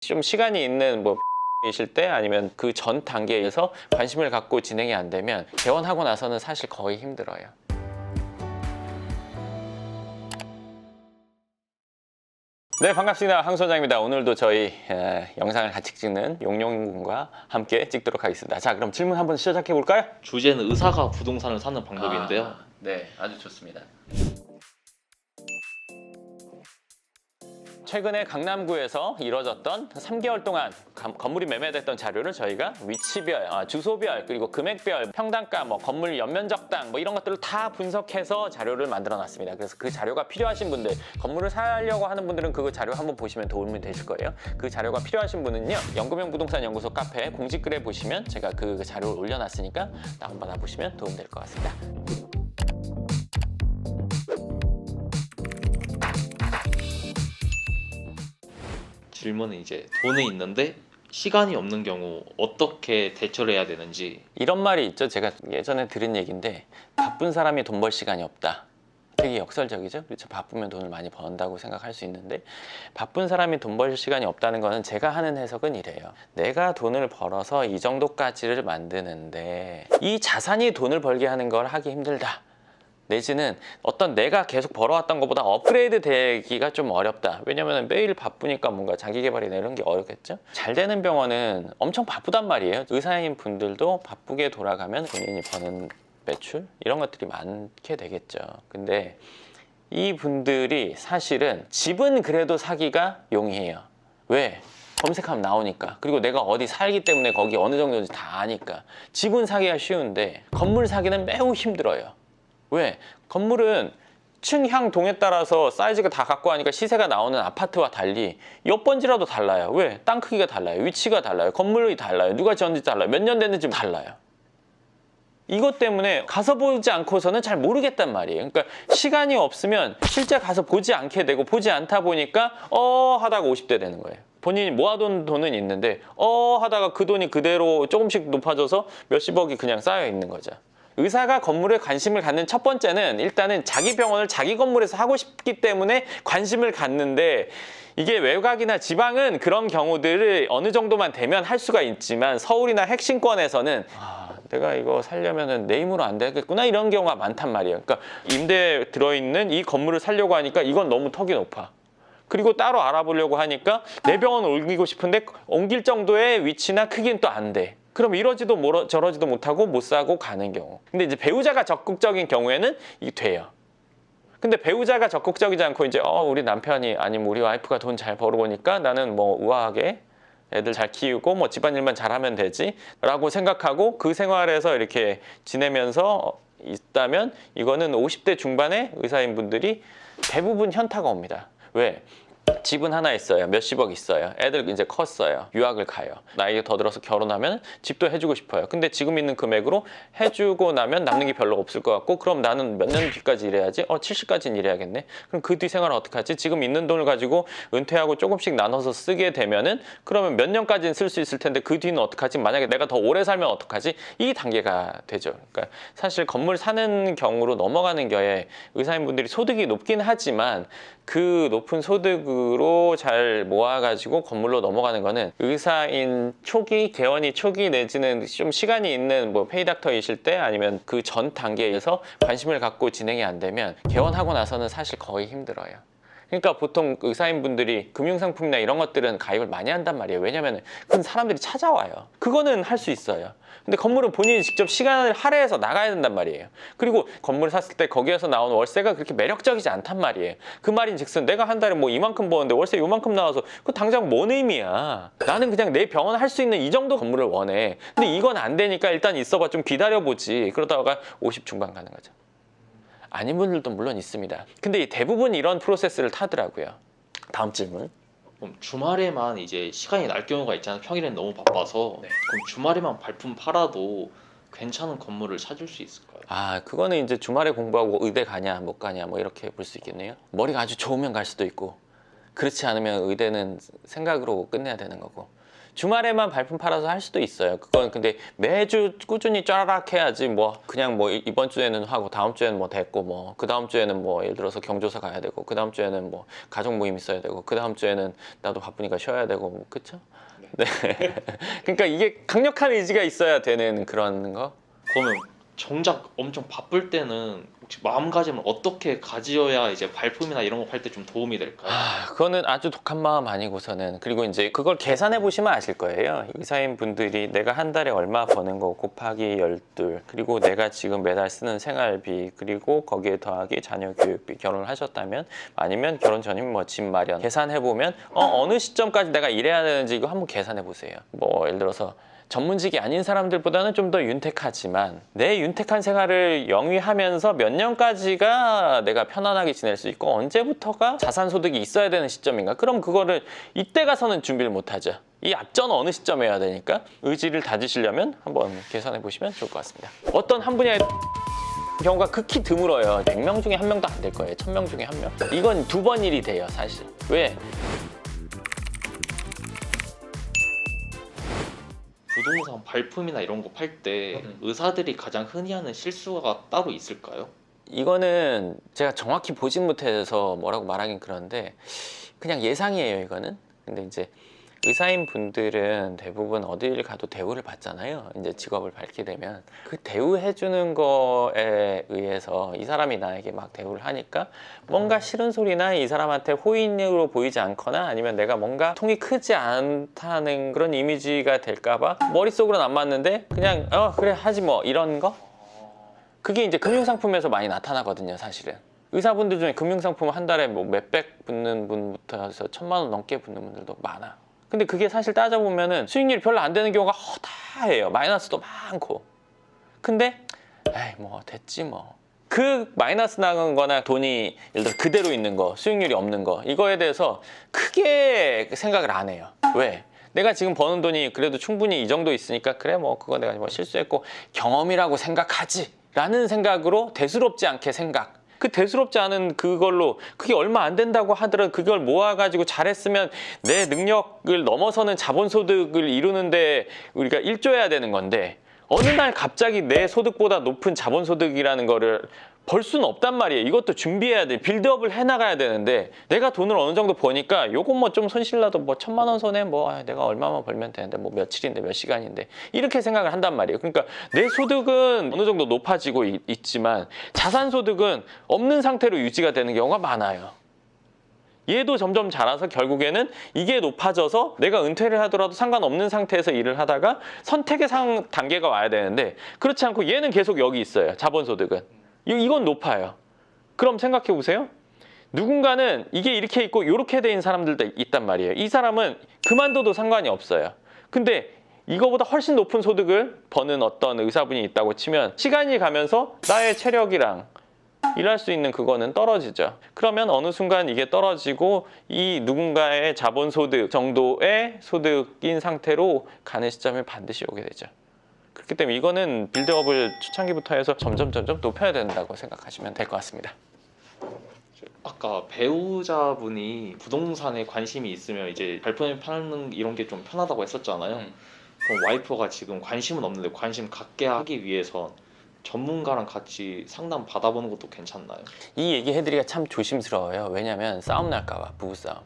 좀 시간이 있는 이실 때 아니면 그 전 단계에서 관심을 갖고 진행이 안 되면 개원하고 나서는 사실 거의 힘들어요. 네, 반갑습니다. 황 소장입니다. 오늘도 저희 영상을 같이 찍는 용용군과 함께 찍도록 하겠습니다. 자, 그럼 질문 한번 시작해 볼까요? 주제는 의사가 부동산을 사는 방법인데요. 네, 아주 좋습니다. 최근에 강남구에서 이뤄졌던 3개월 동안 건물이 매매됐던 자료를 저희가 위치별, 주소별, 그리고 금액별, 평당가, 건물 연면적당 이런 것들을 다 분석해서 자료를 만들어 놨습니다. 그래서 그 자료가 필요하신 분들, 건물을 사려고 하는 분들은 그 자료 한번 보시면 도움이 되실 거예요. 그 자료가 필요하신 분은요, 연구명 부동산 연구소 카페 공지글에 보시면 제가 그 자료를 올려놨으니까 다운받아 보시면 도움 될 것 같습니다. 질문은 이제 돈이 있는데 시간이 없는 경우 어떻게 대처를 해야 되는지. 이런 말이 있죠. 제가 예전에 들은 얘기인데, 바쁜 사람이 돈 벌 시간이 없다. 되게 역설적이죠. 그렇죠. 바쁘면 돈을 많이 번다고 생각할 수 있는데, 바쁜 사람이 돈 벌 시간이 없다는 거는 제가 하는 해석은 이래요. 내가 돈을 벌어서 이 정도까지를 만드는데 이 자산이 돈을 벌게 하는 걸 하기 힘들다. 내지는 어떤 내가 계속 벌어왔던 것보다 업그레이드 되기가 좀 어렵다. 왜냐면 매일 바쁘니까 뭔가 자기 개발이나 이런 게 어렵겠죠. 잘 되는 병원은 엄청 바쁘단 말이에요. 의사인 분들도 바쁘게 돌아가면 본인이 버는 매출 이런 것들이 많게 되겠죠. 근데 이 분들이 사실은 집은 그래도 사기가 용이해요. 왜? 검색하면 나오니까. 그리고 내가 어디 살기 때문에 거기 어느 정도인지 다 아니까. 집은 사기가 쉬운데 건물 사기는 매우 힘들어요. 왜? 건물은 층향 동에 따라서 사이즈가 다 갖고 하니까 시세가 나오는 아파트와 달리 몇 번지라도 달라요. 왜? 땅 크기가 달라요. 위치가 달라요. 건물이 달라요. 누가 지었는지 달라요. 몇 년 됐는지 달라요. 이것 때문에 가서 보지 않고서는 잘 모르겠단 말이에요. 그러니까 시간이 없으면 실제 가서 보지 않게 되고, 보지 않다 보니까 하다가 50대 되는 거예요. 본인이 모아둔 돈은 있는데 하다가 그 돈이 그대로 조금씩 높아져서 몇십억이 그냥 쌓여 있는 거죠. 의사가 건물에 관심을 갖는 첫 번째는 일단은 자기 병원을 자기 건물에서 하고 싶기 때문에 관심을 갖는데, 이게 외곽이나 지방은 그런 경우들을 어느 정도만 되면 할 수가 있지만 서울이나 핵심권에서는 내가 이거 살려면은 내 힘으로 안 되겠구나 이런 경우가 많단 말이에요. 그러니까 임대에 들어있는 이 건물을 살려고 하니까 이건 너무 턱이 높아. 그리고 따로 알아보려고 하니까 내 병원을 옮기고 싶은데 옮길 정도의 위치나 크기는 또 안 돼. 그럼 이러지도 저러지도 못하고 못 사고 가는 경우. 근데 이제 배우자가 적극적인 경우에는 이게 돼요. 근데 배우자가 적극적이지 않고 이제 우리 남편이 아니면 우리 와이프가 돈 잘 벌어오니까 나는 우아하게 애들 잘 키우고 집안일만 잘하면 되지 라고 생각하고 그 생활에서 이렇게 지내면서 있다면, 이거는 50대 중반의 의사인 분들이 대부분 현타가 옵니다. 왜? 집은 하나 있어요. 몇십억 있어요. 애들 이제 컸어요. 유학을 가요. 나이가 더 들어서 결혼하면 집도 해주고 싶어요. 근데 지금 있는 금액으로 해주고 나면 남는 게 별로 없을 것 같고, 그럼 나는 몇 년 뒤까지 일해야지? 70까지는 일해야겠네. 그럼 그 뒤 생활은 어떡하지? 지금 있는 돈을 가지고 은퇴하고 조금씩 나눠서 쓰게 되면은, 그러면 몇 년까지는 쓸 수 있을 텐데 그 뒤는 어떡하지? 만약에 내가 더 오래 살면 어떡하지? 이 단계가 되죠. 그러니까 사실 건물 사는 경우로 넘어가는 경우에 의사인분들이 소득이 높긴 하지만 그 높은 소득으로 잘 모아가지고 건물로 넘어가는 거는 의사인 초기, 개원이 초기 내지는 좀 시간이 있는 페이닥터이실 때 아니면 그 전 단계에서 관심을 갖고 진행이 안 되면 개원하고 나서는 사실 거의 힘들어요. 그러니까 보통 의사인분들이 금융상품이나 이런 것들은 가입을 많이 한단 말이에요. 왜냐면 그건 사람들이 찾아와요. 그거는 할 수 있어요. 근데 건물은 본인이 직접 시간을 할애해서 나가야 된단 말이에요. 그리고 건물을 샀을 때 거기에서 나오는 월세가 그렇게 매력적이지 않단 말이에요. 그 말인 즉슨 내가 한 달에 이만큼 버는데 월세 요만큼 나와서 그 당장 뭔 의미야. 나는 그냥 내 병원 할 수 있는 이 정도 건물을 원해. 근데 이건 안 되니까 일단 있어봐, 좀 기다려보지. 그러다가 50 중반 가는 거죠. 아닌 분들도 물론 있습니다. 근데 대부분 이런 프로세스를 타더라고요. 다음 질문. 그럼 주말에만 이제 시간이 날 경우가 있잖아요. 평일엔 너무 바빠서. 네. 그럼 주말에만 발품 팔아도 괜찮은 건물을 찾을 수 있을까요? 그거는 이제 주말에 공부하고 의대 가냐 못 가냐 이렇게 볼 수 있겠네요. 머리가 아주 좋으면 갈 수도 있고 그렇지 않으면 의대는 생각으로 끝내야 되는 거고, 주말에만 발품 팔아서 할 수도 있어요. 그건 근데 매주 꾸준히 쫘라락 해야지. 뭐 그냥 뭐 이번 주에는 하고 다음 주에는 뭐 됐고, 뭐 그 다음 주에는 뭐 예를 들어서 경조사 가야 되고, 그 다음 주에는 뭐 가족 모임 있어야 되고, 그 다음 주에는 나도 바쁘니까 쉬어야 되고, 뭐 그쵸? 네. 그러니까 이게 강력한 의지가 있어야 되는 그런 거. 그러면 정작 엄청 바쁠 때는 혹시 마음가짐을 어떻게 가지어야 이제 발품이나 이런 거 팔 때 좀 도움이 될까요? 그거는 아주 독한 마음 아니고서는, 그리고 이제 그걸 계산해 보시면 아실 거예요. 의사인 분들이 내가 한 달에 얼마 버는 거 곱하기 12, 그리고 내가 지금 매달 쓰는 생활비, 그리고 거기에 더하기 자녀 교육비, 결혼을 하셨다면, 아니면 결혼 전이면 뭐 집 마련 계산해 보면 어느 시점까지 내가 일해야 되는지 이거 한번 계산해 보세요. 뭐 예를 들어서 전문직이 아닌 사람들보다는 좀 더 윤택하지만, 내 윤택한 생활을 영위하면서 몇 년까지가 내가 편안하게 지낼 수 있고 언제부터가 자산소득이 있어야 되는 시점인가. 그럼 그거를 이때 가서는 준비를 못하죠. 이 앞전 어느 시점에 해야 되니까 의지를 다지시려면 한번 계산해 보시면 좋을 것 같습니다. 어떤 한 분야의 경우가 극히 드물어요. 100명 중에 한 명도 안 될 거예요. 1000명 중에 한 명. 이건 2번 일이 돼요, 사실. 왜? 부동산 발품이나 이런 거 팔 때 의사들이 가장 흔히 하는 실수가 따로 있을까요? 이거는 제가 정확히 보진 못해서 뭐라고 말하긴 그런데 그냥 예상이에요, 이거는. 근데 이제 의사인 분들은 대부분 어딜 가도 대우를 받잖아요. 이제 직업을 밝게 되면 그 대우해 주는 거에 의해서 이 사람이 나에게 막 대우를 하니까 뭔가 싫은 소리나 이 사람한테 호의로 보이지 않거나, 아니면 내가 뭔가 통이 크지 않다는 그런 이미지가 될까봐 머릿속으로는 안 맞는데 그냥 그래 하지 뭐, 이런 거. 그게 이제 금융상품에서 많이 나타나거든요, 사실은. 의사분들 중에 금융상품 한 달에 뭐 몇백 붙는 분부터 해서 1000만 원 넘게 붙는 분들도 많아. 근데 그게 사실 따져보면은 수익률이 별로 안 되는 경우가 허다해요. 마이너스도 많고. 근데 에이 뭐 됐지 뭐. 그 마이너스 나는 거나 돈이 예를 들어 그대로 있는 거, 수익률이 없는 거, 이거에 대해서 크게 생각을 안 해요. 왜? 내가 지금 버는 돈이 그래도 충분히 이 정도 있으니까 그래 뭐 그거 내가 뭐 실수했고 경험이라고 생각하지 라는 생각으로 대수롭지 않게 생각. 그 대수롭지 않은 그걸로 그게 얼마 안 된다고 하더라도 그걸 모아가지고 잘했으면 내 능력을 넘어서는 자본소득을 이루는데 우리가 일조해야 되는 건데, 어느 날 갑자기 내 소득보다 높은 자본소득이라는 거를 벌 수는 없단 말이에요. 이것도 준비해야 돼. 빌드업을 해나가야 되는데, 내가 돈을 어느 정도 버니까 요건 뭐 좀 손실나도 뭐 1000만 원 손해 뭐 내가 얼마만 벌면 되는데 뭐 며칠인데 몇 시간인데 이렇게 생각을 한단 말이에요. 그러니까 내 소득은 어느 정도 높아지고 있지만 자산소득은 없는 상태로 유지가 되는 경우가 많아요. 얘도 점점 자라서 결국에는 이게 높아져서 내가 은퇴를 하더라도 상관없는 상태에서 일을 하다가 선택의 단계가 와야 되는데, 그렇지 않고 얘는 계속 여기 있어요. 자본소득은. 이건 높아요. 그럼 생각해 보세요. 누군가는 이게 이렇게 있고 이렇게 돼 있는 사람들도 있단 말이에요. 이 사람은 그만둬도 상관이 없어요. 근데 이거보다 훨씬 높은 소득을 버는 어떤 의사분이 있다고 치면 시간이 가면서 나의 체력이랑 일할 수 있는 그거는 떨어지죠. 그러면 어느 순간 이게 떨어지고 이 누군가의 자본소득 정도의 소득인 상태로 가는 시점이 반드시 오게 되죠. 그렇기 때문에 이거는 빌드업을 초창기부터 해서 점점 높여야 된다고 생각하시면 될 것 같습니다. 아까 배우자분이 부동산에 관심이 있으면 이제 발품을 파는 이런 게 좀 편하다고 했었잖아요. 그럼 와이프가 지금 관심은 없는데 관심 갖게 하기 위해서 전문가랑 같이 상담 받아보는 것도 괜찮나요? 이 얘기 해드리기가 참 조심스러워요. 왜냐면 싸움 날까봐, 부부싸움.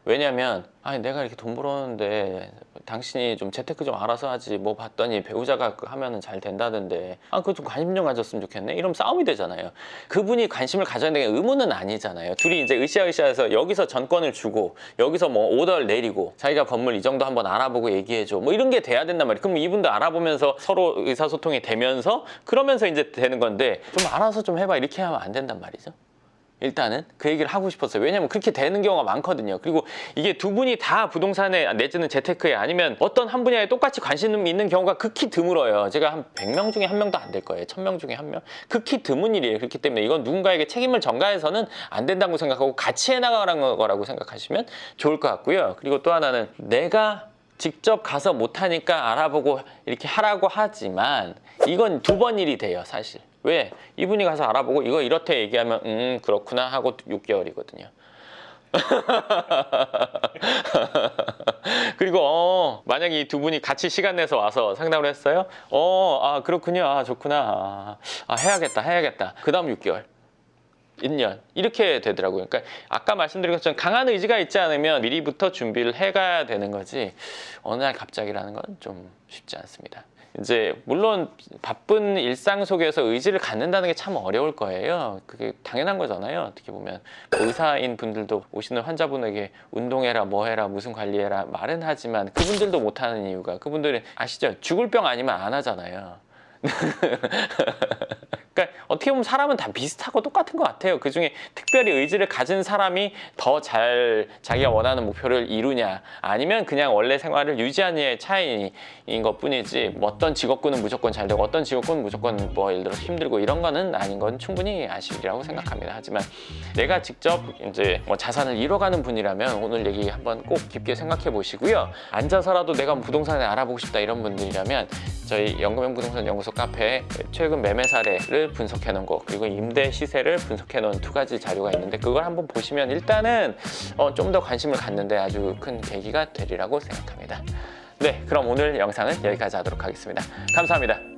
왜냐면 아니 내가 이렇게 돈 벌었는데 당신이 좀 재테크 좀 알아서 하지 뭐 봤더니 배우자가 하면은 잘 된다던데 그거 좀 관심 좀 가졌으면 좋겠네, 이러면 싸움이 되잖아요. 그분이 관심을 가져야 되는 의무는 아니잖아요. 둘이 이제 으쌰으쌰해서 여기서 전권을 주고 여기서 뭐 오더를 내리고 자기가 건물 이 정도 한번 알아보고 얘기해줘 뭐 이런 게 돼야 된단 말이에요. 그럼 이분도 알아보면서 서로 의사소통이 되면서 그러면서 이제 되는 건데, 좀 알아서 좀 해봐 이렇게 하면 안 된단 말이죠. 일단은 그 얘기를 하고 싶었어요. 왜냐면 그렇게 되는 경우가 많거든요. 그리고 이게 두 분이 다 부동산에 내지는 재테크에 아니면 어떤 한 분야에 똑같이 관심 있는 경우가 극히 드물어요. 제가 한 100명 중에 한 명도 안 될 거예요. 1000명 중에 한 명. 극히 드문 일이에요. 그렇기 때문에 이건 누군가에게 책임을 전가해서는 안 된다고 생각하고 같이 해나가는 거라고 생각하시면 좋을 것 같고요. 그리고 또 하나는 내가 직접 가서 못하니까 알아보고 이렇게 하라고 하지만 이건 2번 일이 돼요, 사실. 왜? 이분이 가서 알아보고 이거 이렇게 얘기하면 그렇구나 하고 6개월이거든요. 그리고 만약에 이 두 분이 같이 시간 내서 와서 상담을 했어요. 그렇군요. 좋구나. 해야겠다. 그 다음 6개월. 1년 이렇게 되더라고요. 그러니까 아까 말씀드린 것처럼 강한 의지가 있지 않으면 미리부터 준비를 해가야 되는 거지 어느 날 갑자기라는 건 좀 쉽지 않습니다. 이제 물론 바쁜 일상 속에서 의지를 갖는다는 게 참 어려울 거예요. 그게 당연한 거잖아요. 어떻게 보면 의사인 분들도 오시는 환자분에게 운동해라 뭐 해라 무슨 관리해라 말은 하지만 그분들도 못하는 이유가 그분들은 아시죠? 죽을 병 아니면 안 하잖아요. 그러니까 어떻게 보면 사람은 다 비슷하고 똑같은 것 같아요. 그중에 특별히 의지를 가진 사람이 더 잘 자기가 원하는 목표를 이루냐 아니면 그냥 원래 생활을 유지하느냐의 차이인 것뿐이지 어떤 직업군은 무조건 잘 되고 어떤 직업군은 무조건 뭐 예를 들어 힘들고 이런 거는 아닌 건 충분히 아시리라고 생각합니다. 하지만 내가 직접 이제 뭐 자산을 잃어가는 분이라면 오늘 얘기 한번 꼭 깊게 생각해 보시고요. 앉아서라도 내가 부동산을 알아보고 싶다 이런 분들이라면 저희 연금형 부동산 연구소 카페에 최근 매매 사례를 분석해 놓은 거 그리고 임대 시세를 분석해 놓은 2가지 자료가 있는데 그걸 한번 보시면 일단은 좀 더 관심을 갖는데 아주 큰 계기가 되리라고 생각합니다. 네, 그럼 오늘 영상은 여기까지 하도록 하겠습니다. 감사합니다.